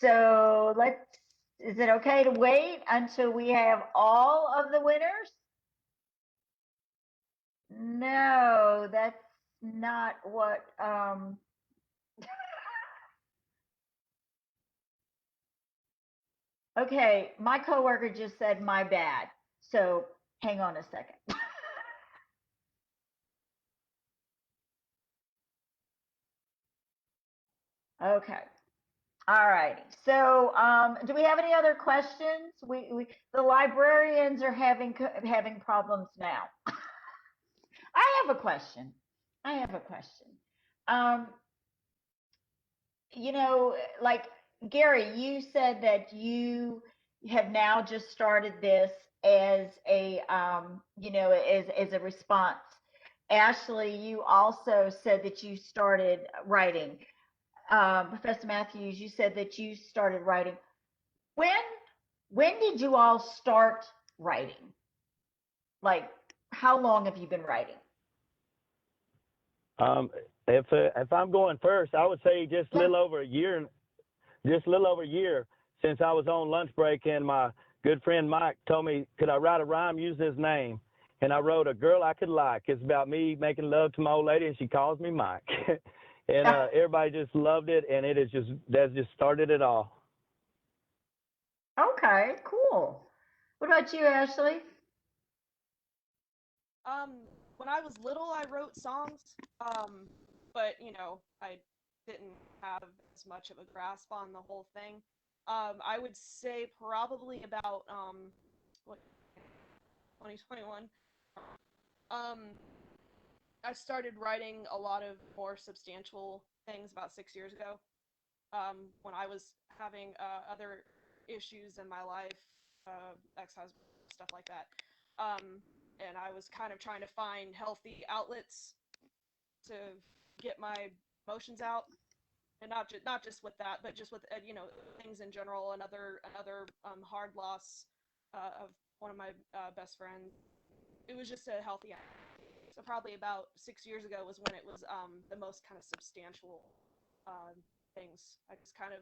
So is it okay to wait until we have all of the winners? No, that's not what okay, my coworker just said my bad. So hang on a second. Okay. All righty. So do we have any other questions? The librarians are having problems now. I have a question. Um, like Gary, you said that you have now just started this as a as a response Ashley, you also said that you started writing. Professor Matthews, you said that you started writing. When when did you all start writing? Like, how long have you been writing? Um, if I'm going first, I would say just a Yeah. little over a year, just a little over a year since I was on lunch break, and my good friend Mike told me, could I write a rhyme using his name? And I wrote "A Girl I Could Like." It's about me making love to my old lady, and she calls me Mike. And everybody just loved it, and that's just started it all. Okay, cool. What about you, Ashley? When I was little, I wrote songs, but I didn't have as much of a grasp on the whole thing. I would say probably about what 2021. Um, I started writing a lot of more substantial things about 6 years ago. When I was having other issues in my life, ex-husband, stuff like that. And I was kind of trying to find healthy outlets to get my emotions out, and not just with that, but just with things in general. Another hard loss of one of my best friends. It was just a healthy outlet. So probably about 6 years ago was when it was the most kind of substantial um, things. I just kind of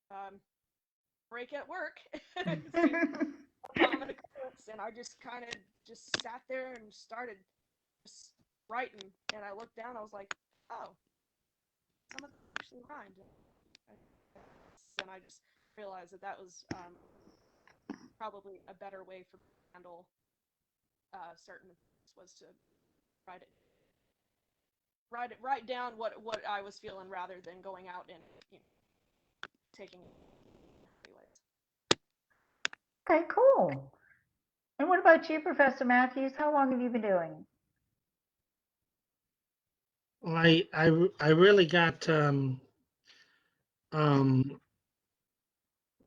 um, break at work. It seems a common occurrence, and I just kind of just sat there and started just writing. And I looked down, I was like, oh, some of them actually rhymed. And I just realized that was probably a better way for me to handle certain things, was to write it, write down what I was feeling rather than going out and taking it. Anyways. Okay, cool. And what about you, Professor Matthews? How long have you been doing? Well, I really got um,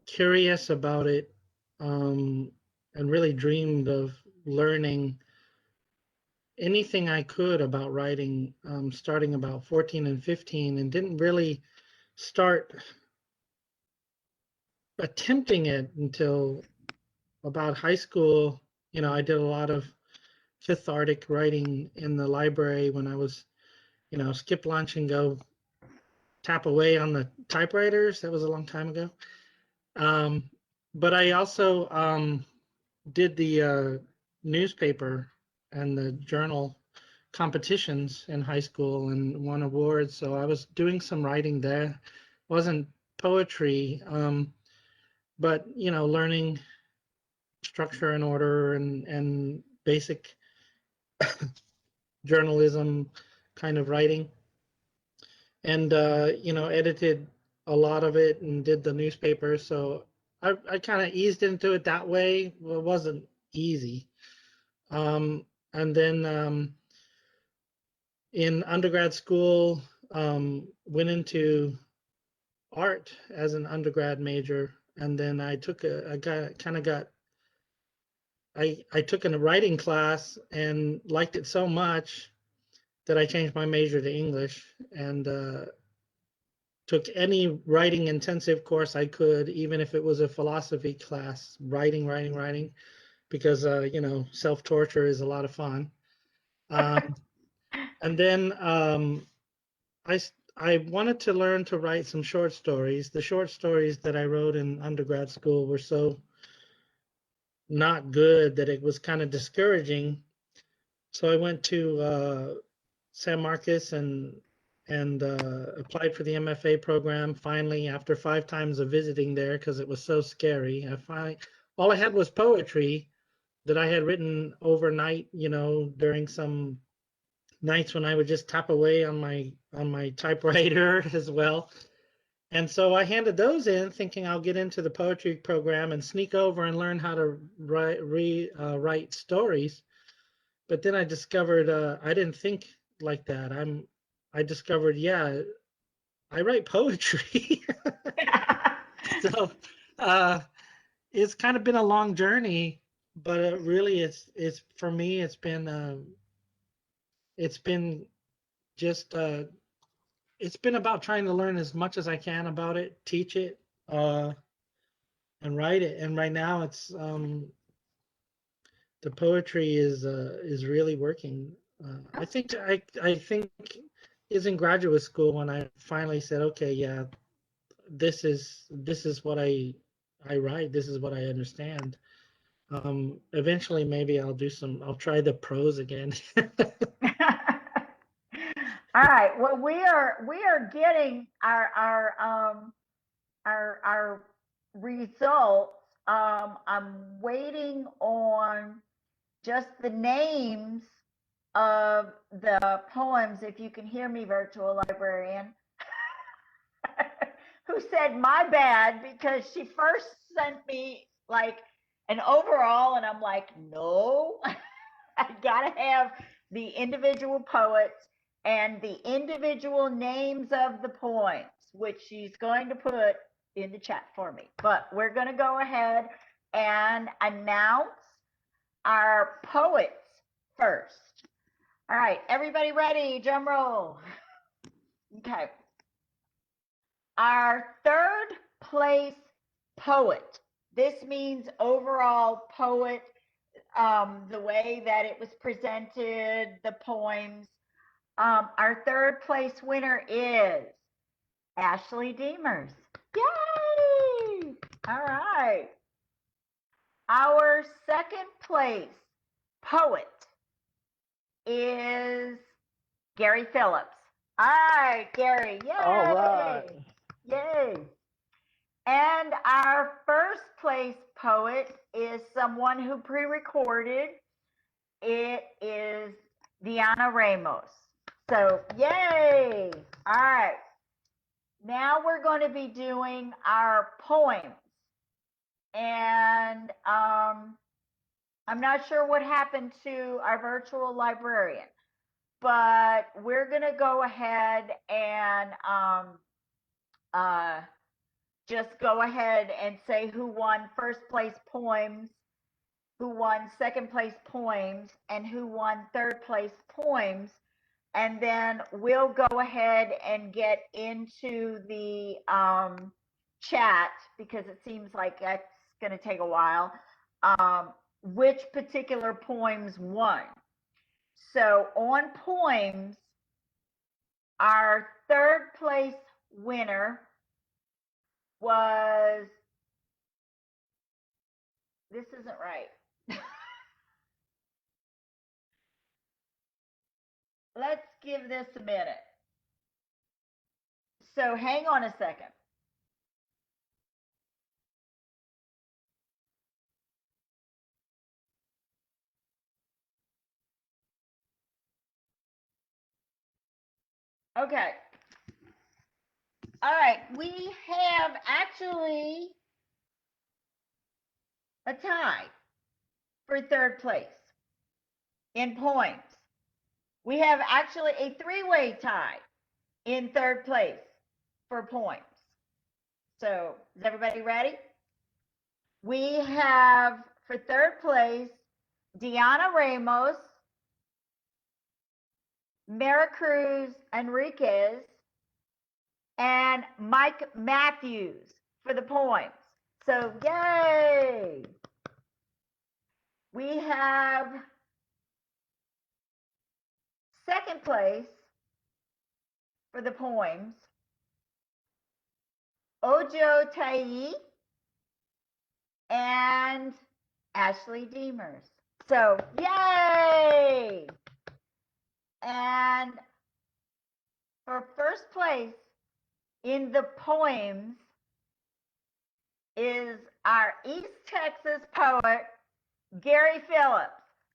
curious about it, and really dreamed of learning anything I could about writing, starting about 14 and 15, and didn't really start attempting it until about high school. I did a lot of cathartic writing in the library when I was, skip lunch and go tap away on the typewriters. That was a long time ago. Um, but I also did the newspaper and the journal competitions in high school and won awards. So I was doing some writing there. Wasn't poetry, but learning structure and order and basic journalism kind of writing, and edited a lot of it and did the newspaper. So I kind of eased into it that way. Well, it wasn't easy. And then in undergrad school, went into art as an undergrad major, and then I took I took a writing class and liked it so much that I changed my major to English, and took any writing intensive course I could, even if it was a philosophy class, writing, because self-torture is a lot of fun. Um, and then I I wanted to learn to write some short stories. The short stories that I wrote in undergrad school were so not good that it was kind of discouraging. So I went to San Marcos and applied for the MFA program. Finally, after 5 times of visiting there because it was so scary, all I had was poetry that I had written overnight. During some nights when I would just tap away on my typewriter as well. And so I handed those in, thinking I'll get into the poetry program and sneak over and learn how to write stories. But then I discovered I didn't think like that. I discovered, yeah, I write poetry. So uh, it's kind of been a long journey, but really it's for me it's been it's been just it's been about trying to learn as much as I can about it, teach it, and write it. And right now, it's the poetry is really working. I think is in graduate school when I finally said, okay, yeah, this is what I write. This is what I understand. Eventually, maybe I'll try the prose again. All right. Well, we are getting our results. I'm waiting on just the names of the poems. If you can hear me, virtual librarian, who said my bad because she first sent me like an overall, and I'm like, no, I gotta have the individual poets and the individual names of the poems, which she's going to put in the chat for me. But we're going to go ahead and announce our poets first. All right, everybody ready? Drum roll. Okay. Our third place poet. This means overall poet, the way that it was presented, the poems. Our third place winner is Ashley Demers. Yay! All right. Our second place poet is Gary Phillips. All right, Gary. Yay! All right. Yay! And our first place poet is someone who pre-recorded. It is Deanna Ramos. So, yay! All right. Now we're going to be doing our poems. And I'm not sure what happened to our virtual librarian, but we're going to go ahead and just go ahead and say who won first place poems, who won second place poems, and who won third place poems. And then we'll go ahead and get into the chat, because it seems like that's going to take a while, which particular poems won. So on poems, our third place winner was, this isn't right. Let's give this a minute. So hang on a second. Okay. All right. We have actually a tie for third place in poems. We have actually a three-way tie in third place for poems. So is everybody ready? We have for third place Deanna Ramos, Maricruz Enriquez, and Mike Matthews for the poems. So yay! We have second place for the poems, Ojo Tai and Ashley Demers. So yay! And for first place in the poems is our East Texas poet, Gary Phillips.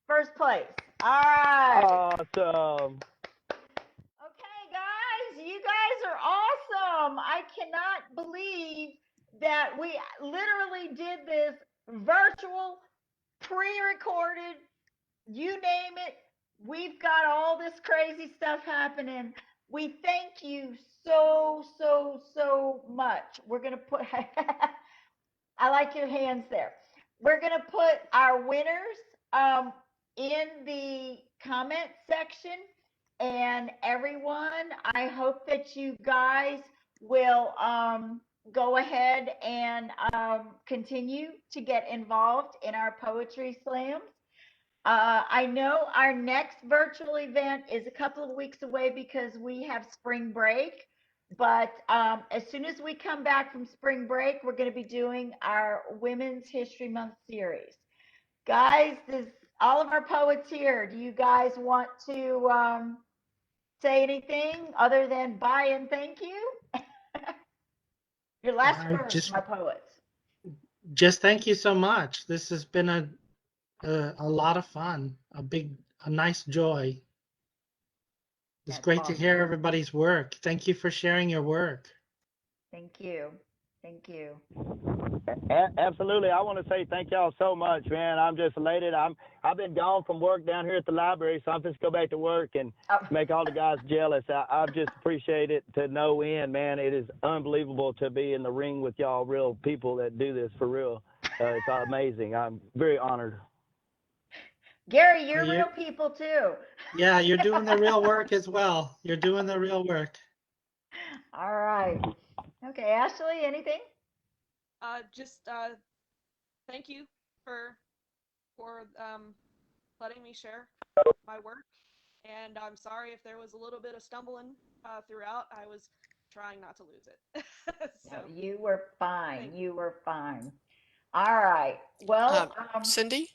First place. All right. Awesome. Okay, guys, you guys are awesome. I cannot believe that we literally did this virtual, pre-recorded, you name it. We've got all this crazy stuff happening. We thank you so much. We're going to put, I like your hands there. We're going to put our winners in the comment section. and everyone. I hope that you guys will go ahead and continue to get involved in our poetry slams. I know our next virtual event is a couple of weeks away because we have spring break. But as soon as we come back from spring break, we're going to be doing our Women's History Month series. Guys, this all of our poets here. Do you guys want to say anything other than bye and thank you? Your last I words, just my poets. just thank you so much. This has been a lot of fun, a nice joy. It's That's great to hear awesome. everybody's work. Thank you for sharing your work. Thank you. Thank you. Absolutely. I want to say thank y'all so much, man. I'm just elated. I've been gone from work down here at the library, so I'm just go back to work and Oh. make all the guys jealous. I just appreciate it to no end, man. It is unbelievable to be in the ring with y'all, real people that do this for real. It's amazing. I'm very honored. Gary, you're You- real people too. Yeah, you're doing the real work as well. You're doing the real work. All right. Okay, Ashley, anything? Just thank you for letting me share my work. And I'm sorry if there was a little bit of stumbling throughout. I was trying not to lose it. So, No, you were fine. thank You were fine. All right. Well, Cindy,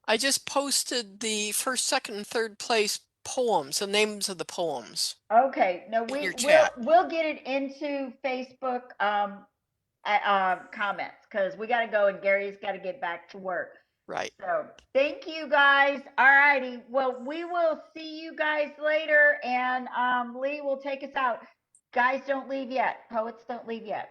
I just posted the first, second, and third place poems, the names of the poems okay. No, in your we'll chat. we'll get it into Facebook comments because we got to go and Gary's got to get back to work. Right. So thank you guys. All righty. Well, we will see you guys later, and Lee will take us out. Guys, don't leave yet. Poets, don't leave yet.